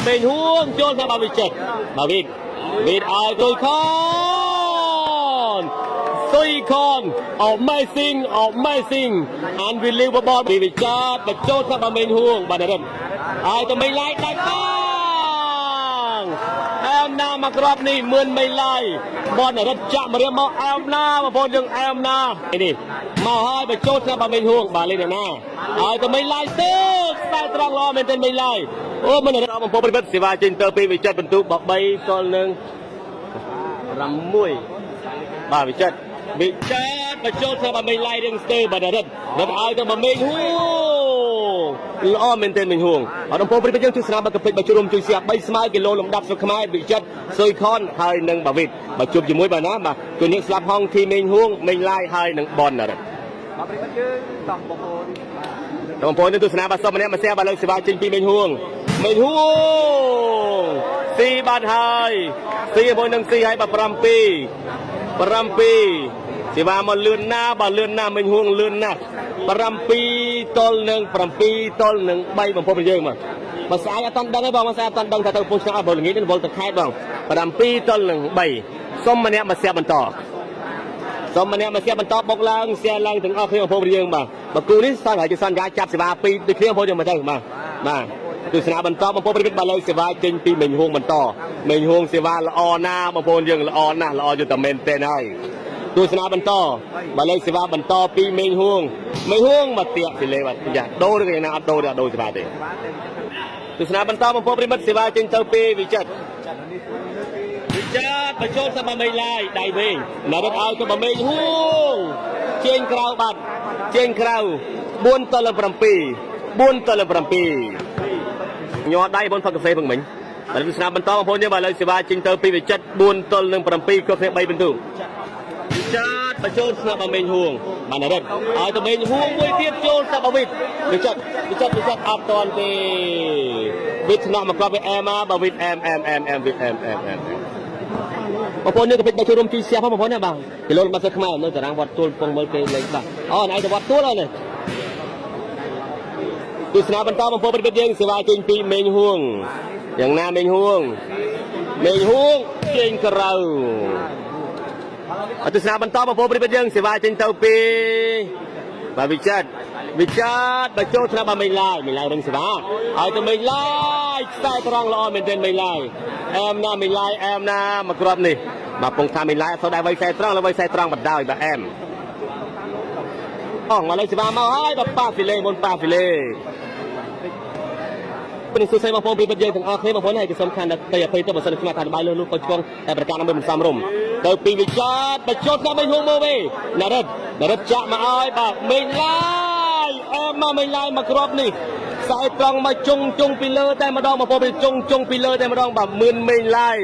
មេងហួងចូលថាបាទវិចិត្របាទវិតឲ្យទុយខនទុយខន amazing unbelievable វិចិត្របញ្ចូលថាបាទមេងហួងបាទរិនឲ្យទៅមេងឡាយដាច់បងអែមណាមកក្របនេះមឿនមេងឡាយបនរិទ្ធចាក់មករៀបមកអែមណាបងប្អូនយើងអែមណានេះមកឲ្យបញ្ចូលថាបាទមេងហួងបាទលេងណាឲ្យទៅមេងឡាយទៅខ្សែត្រង់ល្អមែនទែនមេងឡាយអូមិនរិទ្ធបងប្អូនប្រិមិត្តសេវាចេញទៅពីវិចិត្របន្ទុក13ទល់នឹង6បាទវិចិត្របញ្ចូលថាបាទមេងឡាយរឿងស្ទើបាទរិទ្ធឲ្យទៅមេងហួងល្អមែនទែនមេងហួងអត់បងប្អូនប្រិមិត្តយើងជួយស្នាប់បាក់កពេចបើជួបជួយសៀប3ស្មើគីឡូលំដាប់ស្រុកខ្មែរវិចិត្រស៊ុយខនហើយនឹងបាវិតបើជួបជាមួយបាទណាបាទជួយនេះស្លាប់ហងធីមេងហួងមេងឡាយហើយនឹងបនរិទ្ធបាទប្រិមិត្តយើងតោះបងប្អូនទស្សនាបាទសុំម្នាក់មកសៀបបាទលើកសេវាចេញពីមេងហួងស៊ីបាត់ហើយស៊ីជាមួយនឹងស៊ីហើយបាទ7សេវាមកលឿនណាបាទលឿនណាមិញហួងលឿនណាស់7ទល់នឹង3បងប្អូនយើងមកស្អាតអត់ដឹងទេបងមកស្អាតអត់ដឹងថាទៅពុះឆ្ងាយបើល្ងាចនេះវល់ទៅខេត្តបង7ទល់នឹង3សុំម្នាក់មកសៀបបន្តបុកឡើងសៀឡើងទាំងអស់គ្នាបងប្អូនយើងបាទគូនេះសន្យាជាសន្យាចាប់សេវា2ដូចគ្នាបងប្អូនយើងមកទៅបាទទស្សនាបន្តបងប្អូនប្រិមិត្តបាទលើសេវាចេញពីមេងហួងបន្តមេងហួងសេវាល្អណាបងប្អូនយើងល្អណាស់ល្អយល់តែមែនទេហើយទស្សនាបន្តបាទលើសេវាបន្តពីមេងហួងមកទៀកពីលេបាទយ៉ាដូរឬក៏យ៉ាងណាអត់ដូរទេអត់ដូរសេវាទេទស្សនាបន្តបងប្អូនប្រិមិត្តសេវាចេញទៅពីវិចិត្របញ្ចូលទៅមេងឡាយដៃវិញណារត់ឲ្យទៅមេងហួងជើងក្រៅបាត់ជើងក្រៅ4ទល់នឹង7ញ័រដៃបងផឹកកាហ្វេផងមិញតែទស្សនាបន្តបងប្អូនយើងបាទលើសេវាចេញទៅពីវិចិត្រ4ទល់នឹង7គ្រប់គ្នា3បន្ទុកបញ្ចូលស្នាប់មេងហួងបានរិទ្ធឲ្យទៅមេងហួងមួយទៀតចូលស្នាប់វិចិត្រអត់តាន់ទេវិទ្យាមកក្របវាអែមបាទវិទ្យអែមបងប្អូនយើងក៏ពេចបើចូលរួមជួយសៀបផងបងប្អូនណាបាទគីឡូរបស់សិស្សខ្មែរនៅតារាងវត្តទួលពងមើលគេលេងបាទអូណៃទៅវត្តទួលហើយនេះទស្សនាបន្តបងប្អូនប្រិយមិត្តយើងសេវាចេញពីមេងហួងយ៉ាងណាមេងហួងជើងក្រៅទស្សនាបន្តបងប្អូនប្រិយមិត្តយើងសេវាចេញទៅពីបាទវិចិត្របើចូលឆ្នាំបាទមេងឡាយរឹងសេវាឲ្យទៅមេងឡាយខ្សែត្រង់ល្អមែនទែនមេងឡាយអែមណាមេងឡាយអែមណាមកគ្រាប់នេះបាទពងថាមេងឡាយអត់សូវដែរវៃខ្សែត្រង់លើវៃខ្សែត្រង់បណ្ដោយបាទអែមមកលើសេវាមកហើយបាទប៉ាហ្វីលេមុនប៉ាហ្វីលេពេលនេះសួស្ដីបងប្អូនប្រិយមិត្តយើងទាំងអស់គ្នាបងប្អូនហើយគឺសំខាន់តែអភ័យទៅបើសិនខ្ញុំថាបាយលើលោកកូនឆ្កងតែប្រកាសដើម្បីមិនសំរុំទៅពីវិចិត្របញ្ចូលតាមមេងហួងមើលវិញណារិទ្ធចាក់មកឲ្យបាទមេងឡាយអែមមកមេងឡាយមកគ្រាប់នេះខ្សែត្រង់មកជុងពីលើតែម្ដងបងប្អូនជុងពីលើតែម្ដងបាទមឿនមេងឡាយ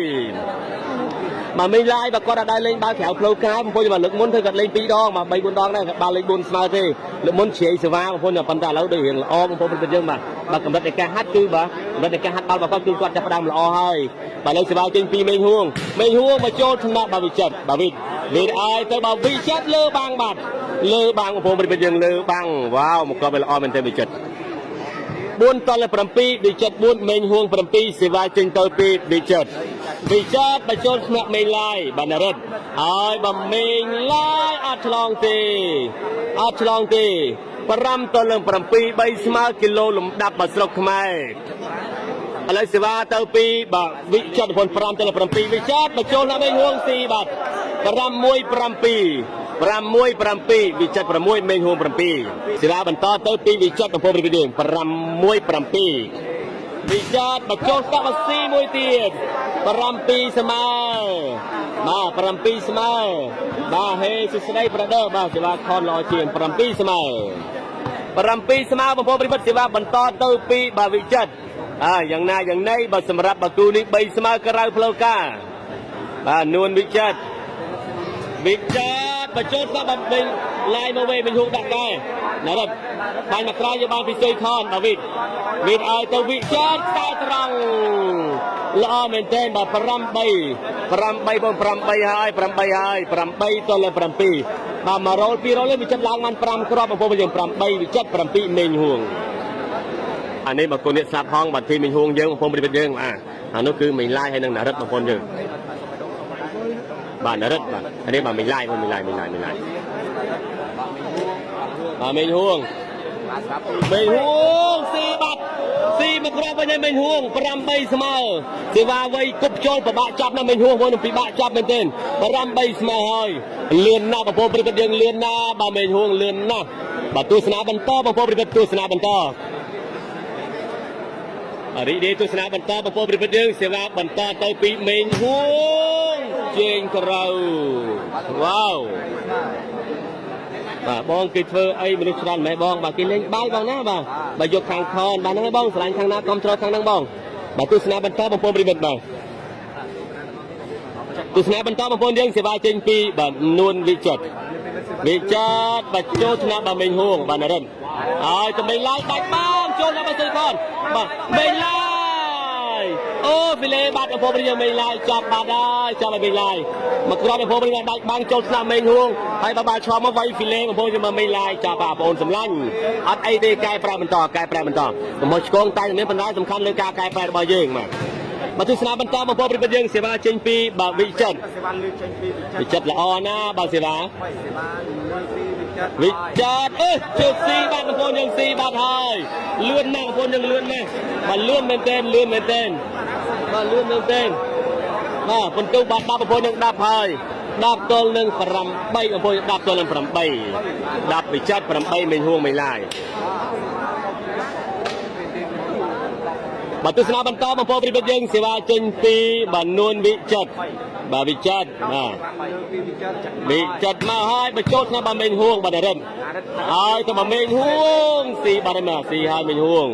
បាទមេងឡាយបាទគាត់អាចលេងបាល់ក្រៅផ្លូវការបងប្អូនបាទលើកមុនធ្វើគាត់លេង2ដងបាទ3 4ដងដែរបាល់លេង4ស្មើទេលើកមុនជ្រាយសេវាបងប្អូនប៉ុន្តែឥឡូវដូចរៀងល្អបងប្អូនព្រឹកយើងបាទកម្រិតនៃការហាត់គឺបាទកម្រិតនៃការហាត់បាល់របស់គាត់គឺគាត់ចាប់ផ្ដើមល្អហើយបាទលើសេវាចេញពីមេងហួងមកចូលថ្នាក់បាទវិចិត្របាទវិទ្ឲ្យទៅបាទវិចិត្រលើបាំងបាទលើបាំងបងប្អូនព្រឹកយើងលើបាំងវ៉ាវមកគាត់វាល្អមែនទេវិចិត្រ4ទល់7វិចិត្រ4មេងហួង7សេវាចេញទៅពីវិចិត្របញ្ចូលថ្នាក់មេងឡាយបាទនរិទ្ធហើយបើមេងឡាយអត់ឆ្លងទេ5ទល់នឹង7 3ស្មើគីឡូលំដាប់បាទស្រុកខ្មែរឥឡូវសេវាទៅពីបាទវិចិត្រ5ទល់7វិចិត្របញ្ចូលថ្នាក់មេងហួងស៊ីបាទ6 7វិចិត្រ6មេងហួង7សេវាបន្តទៅពីវិចិត្រកំពង់រាជវាំង6 7វិចិត្របញ្ចូលស្ដាប់អាស៊ីមួយទៀត7ស្មើបាទ7ស្មើបាទហេសុស្ដីប្រដៅបាទសេវាខនល្អជាង7ស្មើបងប្អូនប្រិមិត្តសេវាបន្តទៅពីបាទវិចិត្រយ៉ាងណាយ៉ាងណីបាទសម្រាប់បាគូនេះ3ស្មើក្រៅផ្លូវការបាទនួនវិចិត្របញ្ចូលស្ដាប់បាទវិញឡាយមកវិញហួងដាក់ដែរណារត់បាញ់មកក្រោយយកបានពីស៊ុយខនបាទវិទ្ឲ្យទៅវិចិត្រខ្សែត្រង់ល្អមែនទែនបាទ8ហើយ8ទល់7បាទ100 200លេងវិចិត្រឡើងបាន5គ្រាប់បងប្អូនយើង8វិចិត្រ7មេងហួង อันนี้บางคนเนี่ยสลับห้องบัตรที่มีห่วงเยอะบางคนบริเวณเยอะอันนู้นคือไม่ไล่ให้นังหนารัดบางคนเยอะบ้านนรัดบ้านอันนี้บ้านไม่ไล่คนไม่ไล่ไม่ห่วงสี่บัตรสี่มากรอบไปในไม่ห่วงปรำใบสมาเสว่าไว้กุบโจลประบะจับนะไม่ห่วงคนปีบะจับเป็นเต้นปรำใบสมาเฮ้ยเลื่อนหน้าบางคนบริเวณเลื่อนหน้าบ้านไม่ห่วงเลื่อนหน้าบัตรตุสนาบรรทอบางคนบริเวณตุสนาบรรทอhari ini tu senang bantah bapa berbeda sewa bantah tapi main hung jeng kerau wow បងគេធ្វើអីមនុស្សច្រើនម៉ែបងបាទគេលេងបាយបងណាបាទយកខាងខនបាទហ្នឹងបងស្រឡាញ់ខាងណាគ្រប់ត្រខាងហ្នឹងបងបាទទស្សនាបន្តបងប្អូនប្រិមិត្តបាទទស្សនាបន្តបងប្អូនយើងសេវាចេញពីបាទនួនវិចិត្របាទចូលឆ្នាំបាទមេងហួងបាទនរិនហើយទៅមេងឡាយដាច់បងចូលដល់បាទសុយខនបាទមេងឡាយអូហ្វីលេបាទបងប្អូនប្រិយមេងឡាយចាប់បាទហើយចាប់ឲ្យមេងឡាយមកក្រោយបងប្អូនប្រិយដាច់បាំងចូលឆ្នាំមេងហួងហើយបាទឆ្លងមកវាយហ្វីលេបងប្អូនយកមកមេងឡាយចាប់បាទបងប្អូនសម្លាញ់អត់អីទេកែប្រែបន្តកំហុសឆ្គងតែមានបណ្ដាសំខាន់លើការកែប្រែរបស់យើងបាទទស្សនាបន្តបងប្អូនប្រិយយើងសេវាចេញពីបាទវិចិត្រល្អណាបាទសេវាវិចិត្រជើស៊ីបាទបងប្អូនយើងស៊ីបាទហើយលឿនណាស់បងប្អូនយើងលឿនណាស់បាទលឿនមែនទែនបាទបន្ទុកបាទ10បងប្អូនយើង10ហើយ10ទល់នឹង8បងប្អូន10ទល់នឹង8 10វិចិត្រ8មេងហួងមេងឡាយបាទទស្សនាបន្តបងប្អូនប្រិយមិត្តយើងសេវាចេញពីបាទនួនវិចិត្របាទវិចិត្រមកហើយបញ្ចូលឆ្នាំបាទមេងហួងបាទរិនហើយទៅបាទមេងហួងស៊ីបាទមកស៊ីហើយមេងហួង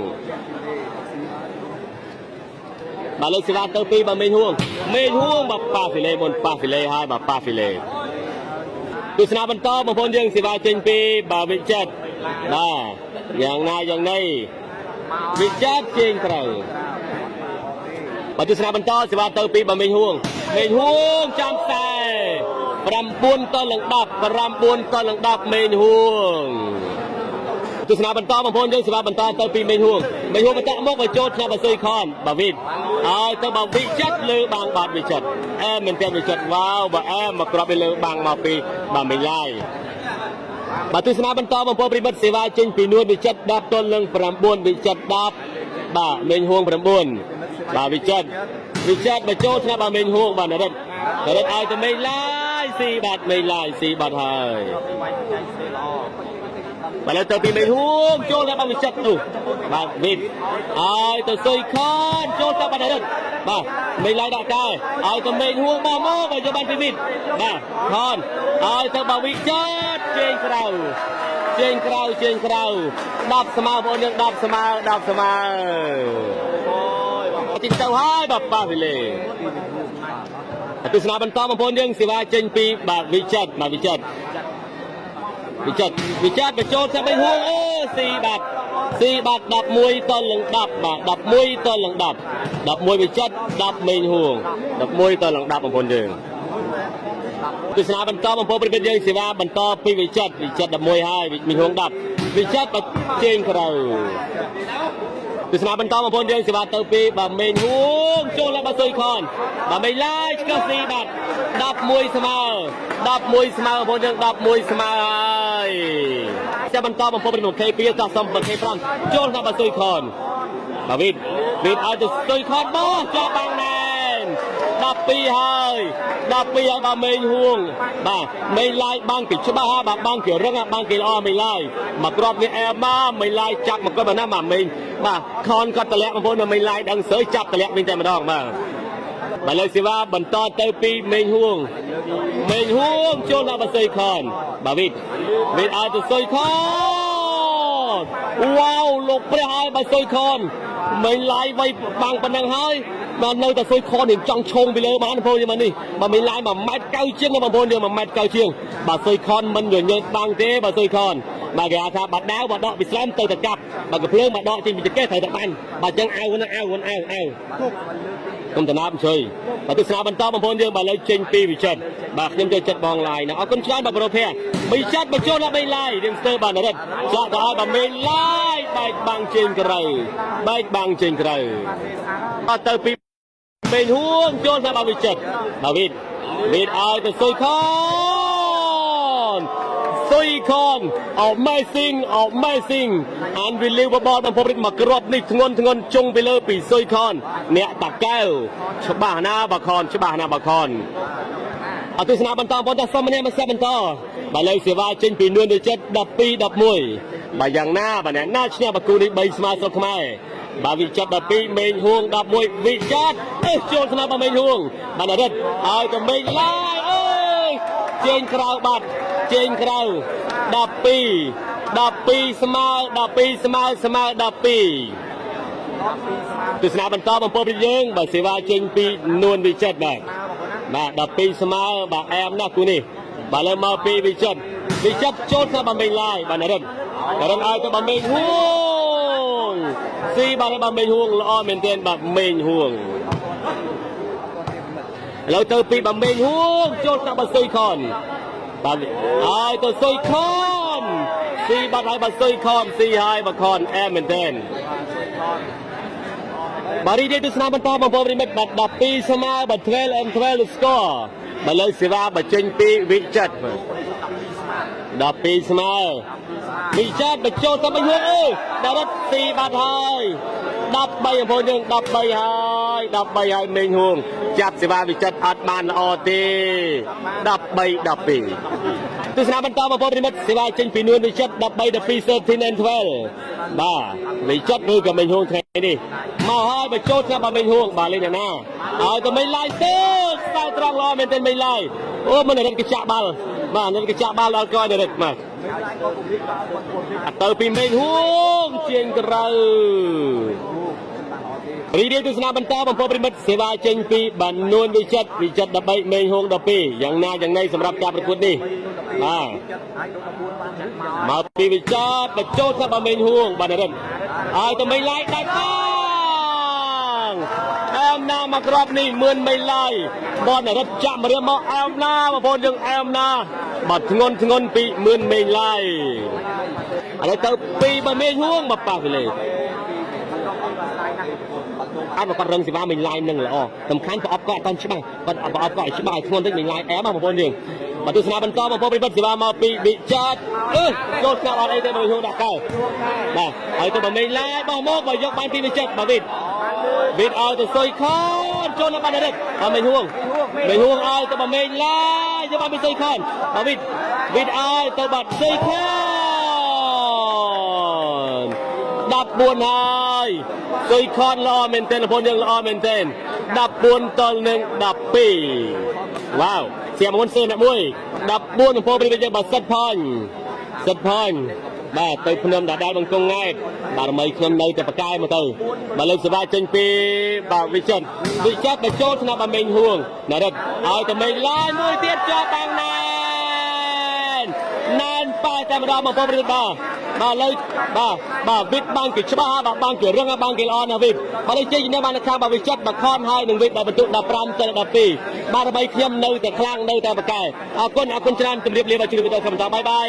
បាទលើកសេវាទៅពីបាទមេងហួងបាទប៉ាហ្វីលេមុនប៉ាហ្វីលេហើយបាទប៉ាហ្វីលេទស្សនាបន្តបងប្អូនយើងសេវាចេញពីបាទវិចិត្របាទយ៉ាងណាយ៉ាងនេះវិចិត្រជើងក្រៅបាទទស្សនាបន្តសេវាទៅពីបាទមេងហួងចាំខ្សែ9ទល់នឹង10មេងហួងទស្សនាបន្តបងប្អូនយើងសេវាបន្តទៅពីមេងហួងបន្តមកឲ្យចូលឆ្នាំបាទសុយខនបាទវិទ្យហើយទៅបាទវិចិត្រលើបាំងបាទវិចិត្រមែនទេវិចិត្រវ៉ាវបាទមកគ្រាប់ទៅលើបាំងមកពីបាទមេងឡាយបាទទស្សនាបន្តបងប្អូនប្រិមិត្តសេវាចេញពីនួនវិចិត្រ10ទល់នឹង9វិចិត្រ10បាទមេងហួង9បាទវិចិត្របញ្ចូលឆ្នាំបាទមេងហួងបាទនរិតឲ្យទៅមេងឡាយស៊ីបាទមេងឡាយស៊ីបាទហើយបាទលើទៅពីមេងហួងចូលដល់បាទវិចិត្រនោះបាទវិទ្យឲ្យទៅសុយខនចូលទៅបាទនរិតបាទមេងឡាយដាក់កែឲ្យទៅមេងហួងបោះមកបាទយកបានពីវិទ្យបាទខនឲ្យទៅបាទវិចិត្រជើងក្រៅ10ស្មើបងប្អូនយើង10ស្មើទីទៅហើយបាទប៉ាវីលេទស្សនាបន្តបងប្អូនយើងសេវាចេញពីបាទវិចិត្របញ្ចូលទៅមេងហួងស៊ីបាទ11ទល់នឹង10បាទ11ទល់នឹង10 11វិចិត្រ10មេងហួង11ទល់នឹង10បងប្អូនយើងទស្សនាបន្តបងប្អូនប្រិយមិត្តយើងសេវាបន្តពីវិចិត្រ11ហើយមេងហួង10វិចិត្របញ្ជើងក្រៅទស្សនាបន្តបងប្អូនយើងសេវាទៅពីបាទមេងហួងចូលដល់បាទសុយខនបាទមេងឡាយឆ្កឹះស៊ីបាទ11ស្មើបងប្អូនយើង11ស្មើហើយចាំបន្តបងប្អូនប្រិយមិត្ត K2 ចាស់សំ K5 ចូលដល់បាទសុយខនបាទវិទ្យឲ្យទៅសុយខនបោះចាប់បាំងណែន12ហើយបាទមេងហួងបាទមេងឡាយបាំងគេច្បាស់ហើយបាទបាំងគេរឹងបាំងគេល្អមេងឡាយមកគ្រាប់នេះអែមកមេងឡាយចាប់មកគាត់បាទណាបាទមេងបាទខនគាត់តម្លាក់បងប្អូនមេងឡាយដឹងស្រើចាប់តម្លាក់វិញតែម្ដងបាទលើសេវាបន្តទៅពីមេងហួងចូលដល់បាទសុយខនបាទវិទ្យឲ្យទៅសុយខនវ៉ាវលោកព្រះហើយបាទសុយខនមេងឡាយវាយបាំងប៉ុណ្ណឹងហើយបាទនៅតែសុយខននឹងចង់ឈោងពីលើបានបងប្អូនយើងនេះបាទមេងឡាយ1ម៉ែត្រ9ជាងបងប្អូនយើង1ម៉ែត្រ9ជាងបាទសុយខនមិនញញើតបាំងទេបាទសុយខនបាទគេថាបាទដាវបាទដកពីស្លាមទៅតែកាប់បាទកំភ្លើងបាទដកចេញពីចង្កេះត្រូវតែបាញ់បាទចឹងអៅកុំតំណាប់ជួយបាទទស្សនាបន្តបងប្អូនយើងបាទលើចេញពីវិចិត្របាទខ្ញុំចូលចិត្តបងឡាយណាអរគុណច្រើនបាទប្រូភ័ក្រវិចិត្របញ្ចូលដល់មេងឡាយរៀងស្ទើរបាទនរិតចាក់ទៅឲ្យបាទមេងឡាយ បែកបាំងជើងក្រៅបែកបាំងជើងក្រៅអត់ទៅពីពេញហួងចូលទៅបាវិចិត្របាវិតឲ្យទៅសុយខន amazing unbelievable បំផុតមកគ្រាប់នេះធ្ងន់ជុងពីលើពីសុយខនអ្នកតាកែវច្បាស់ណាបាខនអត់ទស្សនាបន្តបងតាសុំម្នាក់មកសាប់បន្តបើលើសេវាចេញពីនួនទៅចិត្ត12 11បើយ៉ាងណាបើអ្នកណាឈ្នះបាគូនេះ3ស្មើស្រុកខ្មែរបើវិចិត្រ12មេងហួង11វិចិត្រចូលស្នាបើមេងហួងបានរត់ឲ្យទៅមេងឡាយអើយជើងក្រៅបាត់ជើងក្រៅ12ស្មើ12ទស្សនាបន្តបំពោពីយើងបើសេវាចេញពីនួនវិចិត្របាទ12ស្មើបាទអែមណាស់គូនេះបើលើមកពីវិចិត្រចូលស្នាបើមេងឡាយបានរត់ឲ្យទៅបើមេងហួងស៊ីបាទបើមេងហួងល្អមែនទែនបាទមេងហួងឥឡូវទៅពីបើមេងហួងចូលស្នាបើសុយខនបាទឲ្យទៅសុយខនស៊ីបាត់ហើយបើសុយខនស៊ីហើយបើខនអែមមែនទែនបារីនេះទស្សនាបន្តបងប្អូនប្រិមិត្តបាទ12ស្មើបាទ12 score បើលើសេវាបើចេញពីវិចិត្រ12ស្មើវិចិត្របញ្ចូលទៅវិញហួងដល់រត់ស៊ីបាត់ហើយ13បងប្អូនយើង13ហើយមេងហួងចាប់សេវាវិចិត្រអត់បានល្អទេ13 12ទស្សនាបន្តបងប្អូនប្រិមិត្តសេវាចេញពីនួនវិចិត្រ13 12 13 and 12បាទវិចិត្រឬក៏មេងហួងថ្ងៃនេះមកហើយបញ្ចូលស្រាប់បើមេងហួងបាទលេងណាឲ្យទៅមេងឡាយទៅខ្សែត្រង់ល្អមែនទែនមេងឡាយអូមិនរត់កញ្ចាក់បាល់បាទរត់កញ្ចាក់បាល់ដល់កយរត់មកទៅពីមេងហួងជាងក្រៅរីករាយទស្សនាបន្តបងប្អូនប្រិមិត្តសេវាចេញពីបាននួនវិចិត្រ13មេងហួង12យ៉ាងណាយ៉ាងណីសម្រាប់ការប្រកួតនេះបាទមកពីវិចិត្របញ្ចូលស្រាប់បើមេងហួងបានរត់ឲ្យទៅមេងឡាយដាច់បងអែមណាមកក្របនេះមឿនមេងឡាយបងរត់ចាក់មកមកអែមណាបងប្អូនយើងអែមណាបាទធ្ងន់ពីមឿនមេងឡាយឥឡូវទៅពីបើមេងហួងមកប៉ះទៅលេអត់មកគាត់រឹងសេវាមេងឡាយនឹងល្អសំខាន់ប្រអប់ក៏អត់តាន់ច្បាស់គាត់ប្រអប់ក៏ឲ្យច្បាស់ឲ្យធ្ងន់តិចមេងឡាយអែមបងប្អូនយើងបាទទស្សនាបន្តបងប្អូនប្រិមិត្តសេវាមកពីវិចិត្រចូលស្នាប់អត់អីទេបើហួងដាក់កៅបាទឲ្យទៅបើមេងឡាយបោះមកបើយកបានពីវិចិត្របាទវិតឲ្យទៅសុយខនចូលនៅបានរត់បើមេងហួងឲ្យទៅបើមេងឡាយយកបានពីសុយខនបាទវិតឲ្យទៅបាត់សុយខន14ហើយសុយខនល្អមែនទែនបងប្អូនយើងល្អមែនទែន14 ទល់នឹង12វ៉ាវសៀមមុនសើអ្នកមួយ14បងប្អូនប្រិយមិត្តយើងបាទសិតផាញ់បាទទៅភ្នំដដែលបង្គំង៉ែតបាទរមីខ្ញុំនៅតែបកាយមកទៅបាទលើកសេវាចេញពីបាទវិចិត្របញ្ចូលឆ្នាំបាទមេងហួងណារត់ឲ្យតែមេងឡាយមួយទៀតជាប់បាំងណែនប៉ែតែម្ដងបងប្អូនប្រិយមិត្តបាទលើបាទវិតបាំងគេច្បាស់បាទបាំងគេរឹងបាំងគេល្អណាស់វិតបើលេខជ័យនៅបានខាងបាទវិចិត្របាទខនហើយនឹងវិតដល់បន្ទុក15ទៅ12បាទដើម្បីខ្ញុំនៅតែខ្លាំងនៅតែបកែអរគុណច្រើនជម្រាបលាបាទជម្រាបទៅកម្មតបាយ